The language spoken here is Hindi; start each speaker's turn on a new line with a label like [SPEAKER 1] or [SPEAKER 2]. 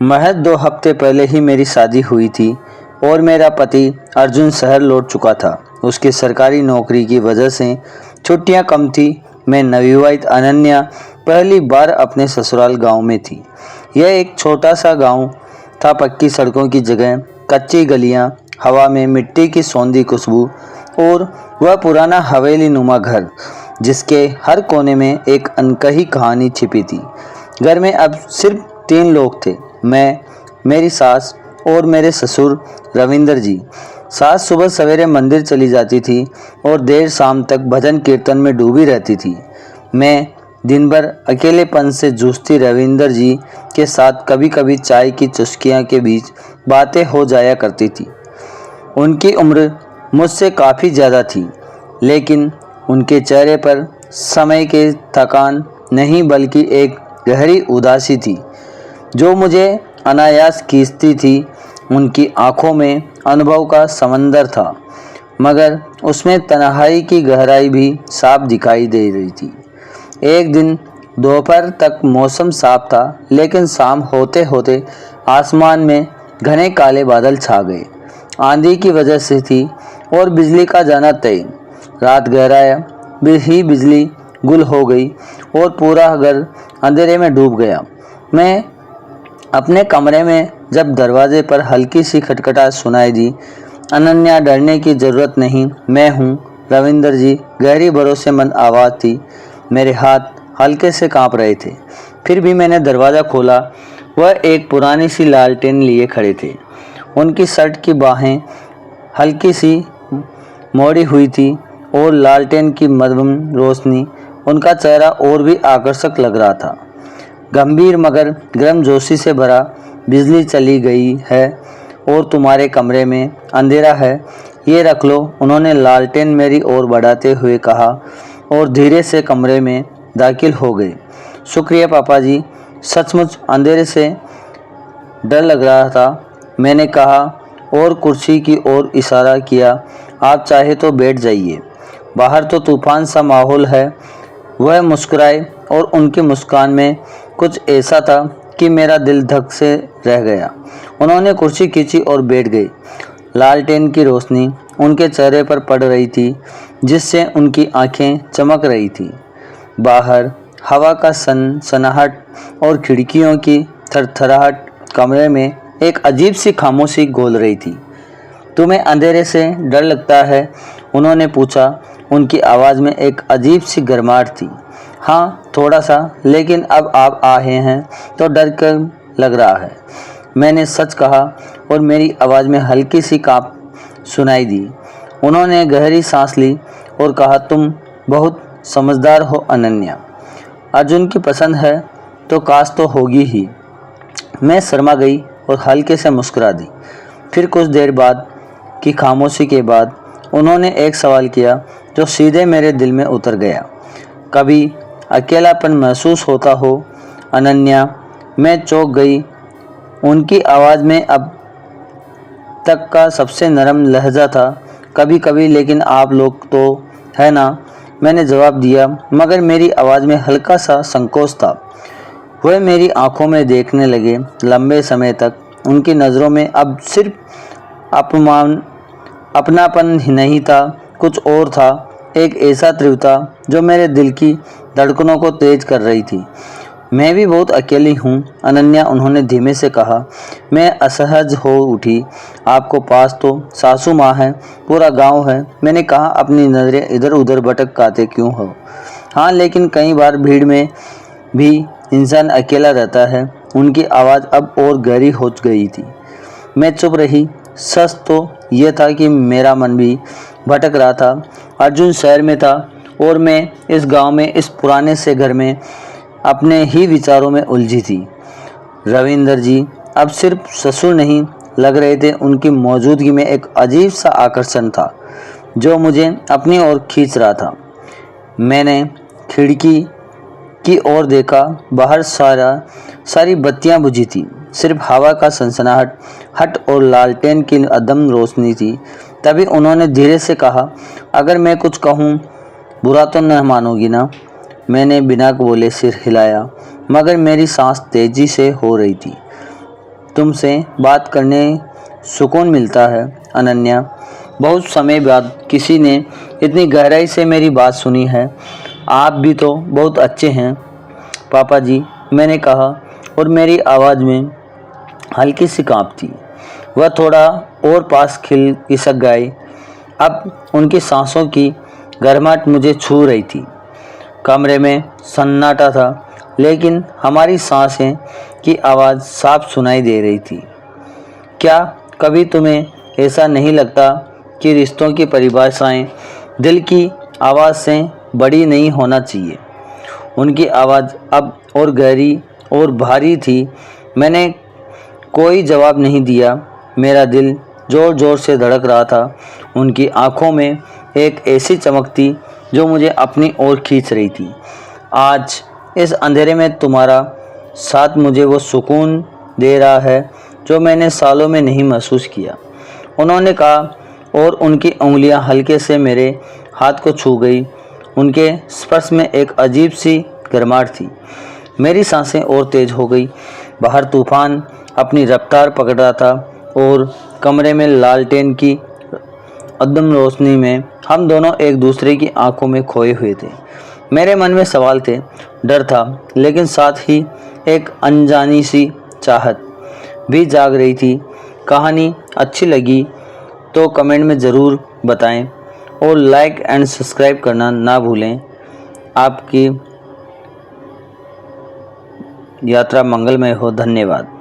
[SPEAKER 1] महज 2 हफ्ते पहले ही मेरी शादी हुई थी और मेरा पति अर्जुन शहर लौट चुका था। उसकी सरकारी नौकरी की वजह से छुट्टियां कम थी। मैं नवविवाहित अनन्या पहली बार अपने ससुराल गांव में थी। यह एक छोटा सा गांव था, पक्की सड़कों की जगह कच्ची गलियां, हवा में मिट्टी की सौंधी खुशबू और वह पुराना हवेली नुमा घर जिसके हर कोने में एक अनकही कहानी छिपी थी। घर में अब सिर्फ 3 लोग थे, मैं, मेरी सास और मेरे ससुर रविंदर जी। सास सुबह सवेरे मंदिर चली जाती थी और देर शाम तक भजन कीर्तन में डूबी रहती थी। मैं दिन भर अकेलेपन से जूझती रविंदर जी के साथ कभी कभी चाय की चुस्कियां के बीच बातें हो जाया करती थी। उनकी उम्र मुझसे काफ़ी ज़्यादा थी, लेकिन उनके चेहरे पर समय के थकान नहीं बल्कि एक गहरी उदासी थी जो मुझे अनायास खींचती थी। उनकी आंखों में अनुभव का समंदर था, मगर उसमें तन्हाई की गहराई भी साफ दिखाई दे रही थी। एक दिन दोपहर तक मौसम साफ था, लेकिन शाम होते होते आसमान में घने काले बादल छा गए। आंधी की वजह से थी और बिजली का जाना तय। रात गहराया ही बिजली गुल हो गई और पूरा घर अंधेरे में डूब गया। मैं अपने कमरे में जब दरवाजे पर हल्की सी खटखटाहट सुनाई दी। अनन्या, डरने की ज़रूरत नहीं, मैं हूँ। रविंदर जी गहरी भरोसेमंद आवाज़ थी। मेरे हाथ हल्के से कांप रहे थे, फिर भी मैंने दरवाज़ा खोला। वह एक पुरानी सी लालटेन लिए खड़े थे। उनकी शर्ट की बाहें हल्की सी मोड़ी हुई थी और लालटेन की मध्यम रोशनी उनका चेहरा और भी आकर्षक लग रहा था। गंभीर मगर गर्मजोशी से भरा। बिजली चली गई है और तुम्हारे कमरे में अंधेरा है, ये रख लो। उन्होंने लालटेन मेरी ओर बढ़ाते हुए कहा और धीरे से कमरे में दाखिल हो गए। शुक्रिया पापा जी, सचमुच अंधेरे से डर लग रहा था, मैंने कहा और कुर्सी की ओर इशारा किया। आप चाहे तो बैठ जाइए, बाहर तो तूफान सा माहौल है। वह मुस्कुराए और उनकी मुस्कान में कुछ ऐसा था कि मेरा दिल धक से रह गया। उन्होंने कुर्सी खींची और बैठ गए। लालटेन की रोशनी उनके चेहरे पर पड़ रही थी, जिससे उनकी आंखें चमक रही थी। बाहर हवा का सनसनाहट और खिड़कियों की थरथराहट कमरे में एक अजीब सी खामोशी घोल रही थी। तुम्हें अंधेरे से डर लगता है? उन्होंने पूछा। उनकी आवाज़ में एक अजीब सी गर्माहट थी। हाँ, थोड़ा सा, लेकिन अब आप आए हैं तो डर कर लग रहा है, मैंने सच कहा और मेरी आवाज़ में हल्की सी काँप सुनाई दी। उन्होंने गहरी सांस ली और कहा, तुम बहुत समझदार हो अनन्या। अर्जुन की पसंद है तो काश तो होगी ही। मैं शर्मा गई और हल्के से मुस्कुरा दी। फिर कुछ देर बाद की खामोशी के बाद उन्होंने एक सवाल किया जो सीधे मेरे दिल में उतर गया। कभी अकेलापन महसूस होता हो अनन्या? मैं चौंक गई। उनकी आवाज़ में अब तक का सबसे नरम लहजा था। कभी कभी, लेकिन आप लोग तो है ना, मैंने जवाब दिया, मगर मेरी आवाज़ में हल्का सा संकोच था। वह मेरी आंखों में देखने लगे लंबे समय तक। उनकी नज़रों में अब सिर्फ अपनापन ही नहीं था, कुछ और था, एक ऐसा तीव्रता जो मेरे दिल की धड़कनों को तेज कर रही थी। मैं भी बहुत अकेली हूँ अनन्या, उन्होंने धीमे से कहा। मैं असहज हो उठी। आपको पास तो सासू माँ है, पूरा गांव है। मैंने कहा, अपनी नज़रें इधर उधर भटकाते क्यों हो? हाँ, लेकिन कई बार भीड़ में भी इंसान अकेला रहता है। उनकी आवाज़ अब और गहरी हो गई थी। मैं चुप रही। सच तो यह था कि मेरा मन भी भटक रहा था। अर्जुन शहर में था और मैं इस गांव में, इस पुराने से घर में अपने ही विचारों में उलझी थी। रविंदर जी अब सिर्फ ससुर नहीं लग रहे थे, उनकी मौजूदगी में एक अजीब सा आकर्षण था जो मुझे अपनी ओर खींच रहा था। मैंने खिड़की की ओर देखा। बाहर सारी बत्तियां बुझी थी, सिर्फ हवा का सनसनाहट और लालटेन की अदम रोशनी थी। तभी उन्होंने धीरे से कहा, अगर मैं कुछ कहूँ बुरा तो न मानोगी ना? मैंने बिना बोले सिर हिलाया, मगर मेरी सांस तेजी से हो रही थी। तुमसे बात करने सुकून मिलता है अनन्या। बहुत समय बाद किसी ने इतनी गहराई से मेरी बात सुनी है। आप भी तो बहुत अच्छे हैं पापा जी, मैंने कहा और मेरी आवाज़ में हल्की सी काँप थी। वह थोड़ा और पास खिसक गए। अब उनकी सांसों की गर्माहट मुझे छू रही थी। कमरे में सन्नाटा था, लेकिन हमारी सांसें की आवाज़ साफ सुनाई दे रही थी। क्या कभी तुम्हें ऐसा नहीं लगता कि रिश्तों की परिभाषाएं दिल की आवाज़ से बड़ी नहीं होना चाहिए? उनकी आवाज़ अब और गहरी और भारी थी। मैंने कोई जवाब नहीं दिया। मेरा दिल ज़ोर ज़ोर से धड़क रहा था। उनकी आंखों में एक ऐसी चमक थी जो मुझे अपनी ओर खींच रही थी। आज इस अंधेरे में तुम्हारा साथ मुझे वो सुकून दे रहा है जो मैंने सालों में नहीं महसूस किया, उन्होंने कहा और उनकी उंगलियां हल्के से मेरे हाथ को छू गई। उनके स्पर्श में एक अजीब सी गर्माहट थी। मेरी सांसें और तेज हो गई। बाहर तूफान अपनी रफ्तार पकड़ रहा था और कमरे में लालटेन की अदम रोशनी में हम दोनों एक दूसरे की आंखों में खोए हुए थे। मेरे मन में सवाल थे, डर था, लेकिन साथ ही एक अनजानी सी चाहत भी जाग रही थी। कहानी अच्छी लगी तो कमेंट में ज़रूर बताएं और लाइक एंड सब्सक्राइब करना ना भूलें। आपकी यात्रा मंगलमय हो। धन्यवाद।